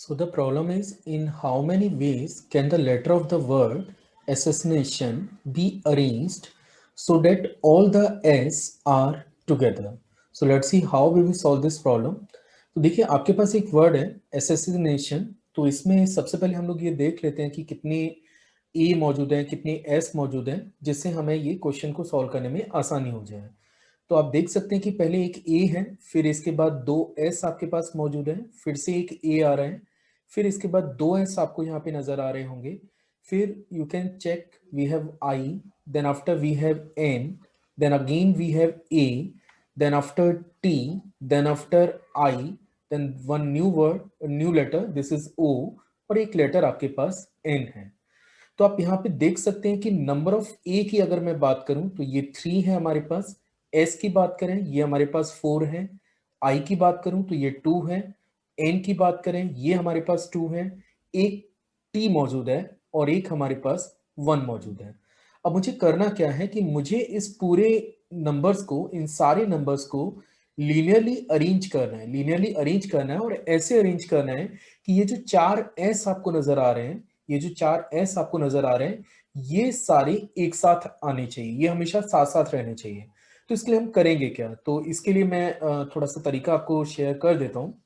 So the problem is, in how many ways can the letter of the word assassination be arranged so that all the S are together? So let's see how we will solve this problem. तो देखिए आपके पास एक word है assassination, तो इसमें सबसे पहले हम लोग ये देख लेते हैं कि कितने ए मौजूद है, कितने एस मौजूद है, जिससे हमें ये क्वेश्चन को सॉल्व करने में आसानी हो जाए। तो आप देख सकते हैं कि पहले एक ए है, फिर इसके बाद दो एस आपके पास मौजूद है, फिर से एक ए आ रहा है, फिर इसके बाद दो एस आपको यहाँ पे नजर आ रहे होंगे, फिर you can check we have I, then after we have N, then again we have A, then after T, then after I, then one new word new letter, this is O, और एक letter आपके पास N है। तो आप यहाँ पे देख सकते हैं कि नंबर ऑफ ए की अगर मैं बात करूं तो ये 3 है हमारे पास, एस की बात करें ये हमारे पास 4 है, आई की बात करूं तो ये 2 है, एन की बात करें ये हमारे पास 2 है, एक टी मौजूद है और एक हमारे पास 1 मौजूद है। अब मुझे करना क्या है कि मुझे इस पूरे नंबर्स को, इन सारे नंबर्स को लीनियरली अरेंज करना है, लीनियरली अरेंज करना है और ऐसे अरेंज करना है कि ये जो 4 एस आपको नजर आ रहे हैं, ये जो 4 एस आपको नजर आ रहे हैं, ये सारे एक साथ आने चाहिए, ये हमेशा साथ साथ रहने चाहिए। तो इसके लिए हम करेंगे क्या, तो इसके लिए मैं थोड़ा सा तरीका आपको शेयर कर देता हूँ।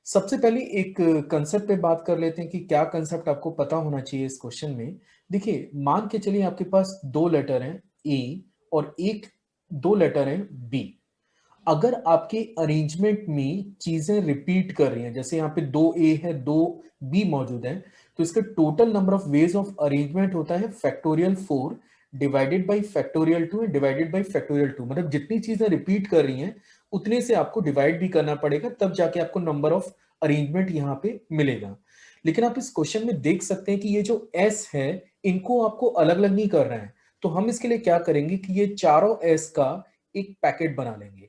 सबसे पहले एक कंसेप्ट पे बात कर लेते हैं कि क्या कंसेप्ट आपको पता होना चाहिए इस क्वेश्चन में। देखिए मान के चलिए आपके पास दो लेटर हैं ए और एक दो लेटर हैं बी। अगर आपके अरेंजमेंट में चीजें रिपीट कर रही हैं, जैसे यहाँ पे दो ए है दो बी मौजूद है, तो इसका total number of ways of arrangement होता है factorial 4 divided by factorial 2 and divided by factorial 2। मतलब जितनी चीजें रिपीट कर रही हैं उतने से आपको डिवाइड भी करना पड़ेगा, तब जाके आपको नंबर ऑफ अरेंजमेंट यहाँ पे मिलेगा। लेकिन आप इस क्वेश्चन में देख सकते हैं कि ये जो एस है इनको आपको अलग अलग नहीं कर रहे हैं। तो हम इसके लिए क्या करेंगे कि ये चारों एस का एक पैकेट बना लेंगे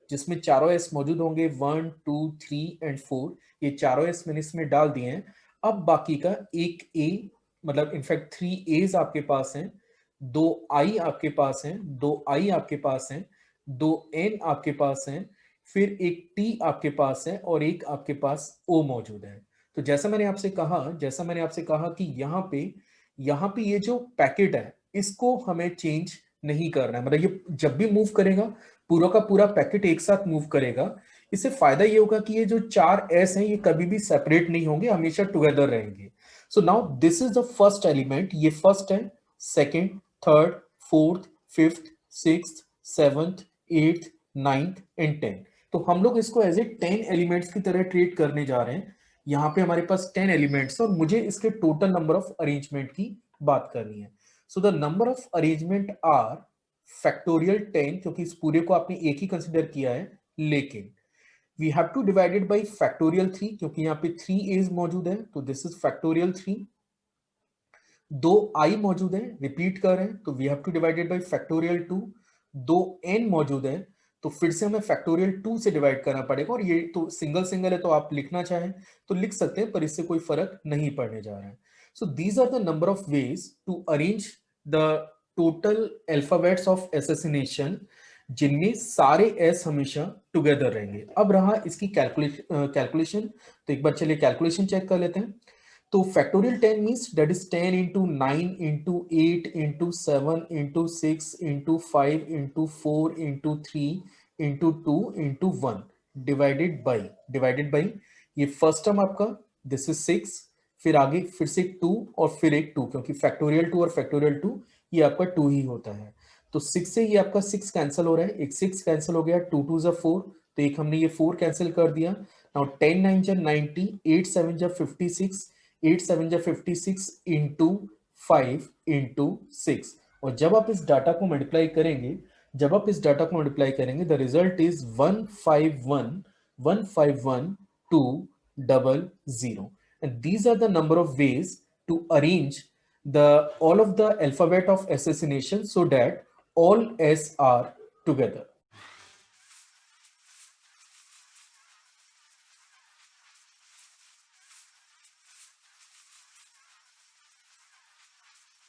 जिसमें चारों एस मौजूद होंगे, 1 2 3 एंड 4। ये चारों एस मैंने इसमें डाल दिए हैं। अब बाकी का एक ए, मतलब इनफैक्ट 3 एज आपके पास हैं, दो आई आपके पास हैं, दो आई आपके पास हैं, दो एन आपके पास हैं, फिर एक टी आपके पास है और एक आपके पास ओ मौजूद है। तो जैसा मैंने आपसे कहा कि यहाँ पे ये जो पैकेट है इसको हमें चेंज नहीं करना है। मतलब ये जब भी मूव करेगा पूरा का पूरा पैकेट एक साथ मूव करेगा। इससे फायदा ये होगा कि ये जो चार एस हैं ये कभी भी सेपरेट नहीं होंगे, हमेशा टुगेदर रहेंगे। So now this is the first element, ये फर्स्ट है, second, third, fourth, fifth, sixth, seventh, eighth, ninth and 10। तो हम लोग इसको एज ए 10 एलिमेंट्स की तरह ट्रीट करने जा रहे हैं। यहाँ पे हमारे पास 10 एलिमेंट्स और मुझे इसके टोटल नंबर ऑफ अरेंजमेंट की बात करनी है। So the number of arrangement are factorial 10, क्योंकि इस पूरे को आपने एक ही कंसिडर किया है, लेकिन we have to divided by factorial 3, क्योंकि यहाँ पे 3 एज मौजूद है तो दिस इज फैक्टोरियल 3। दो आई मौजूद है, रिपीट कर रहे हैं तो we have to divided by factorial 2। दो एन मौजूद है तो फिर से हमें फैक्टोरियल 2 से डिवाइड करना पड़ेगा, और ये तो सिंगल सिंगल है तो आप लिखना चाहें तो लिख सकते हैं, पर इससे कोई फर्क नहीं पड़ने जा रहा है। So these are the number of ways to arrange the total alphabets of assassination जिनमें सारे एस हमेशा टुगेदर रहेंगे। अब रहा इसकी कैलकुलेशन, तो एक बार चलिए कैलकुलेशन चेक कर लेते हैं। तो factorial 10 means that is 10 into 9 into 8 into 7 into 6 into 5 into 4 into 3 into 2 into 1 divided by ये फर्स्ट टर्म आपका, दिस इज 6, फिर आगे फिर से 2 और फिर एक 2, क्योंकि फैक्टोरियल 2 और फैक्टोरियल 2 ये आपका 2 ही होता है। तो 6 से ये आपका 6 कैंसिल हो रहा है, एक 6 कैंसिल हो गया, 2 2 जा 4, तो एक हमने ये 4 कैंसिल कर दिया। नाउ 10 9 जा 90, 8 7 जा 56, 8 7 जा 56 इंटू 5 इंटू 6। और जब आप इस डाटा को मल्टीप्लाई करेंगे, the result is 151,151,200, and these are the number of ways to arrange the all of the alphabet of assassination so that all S are together.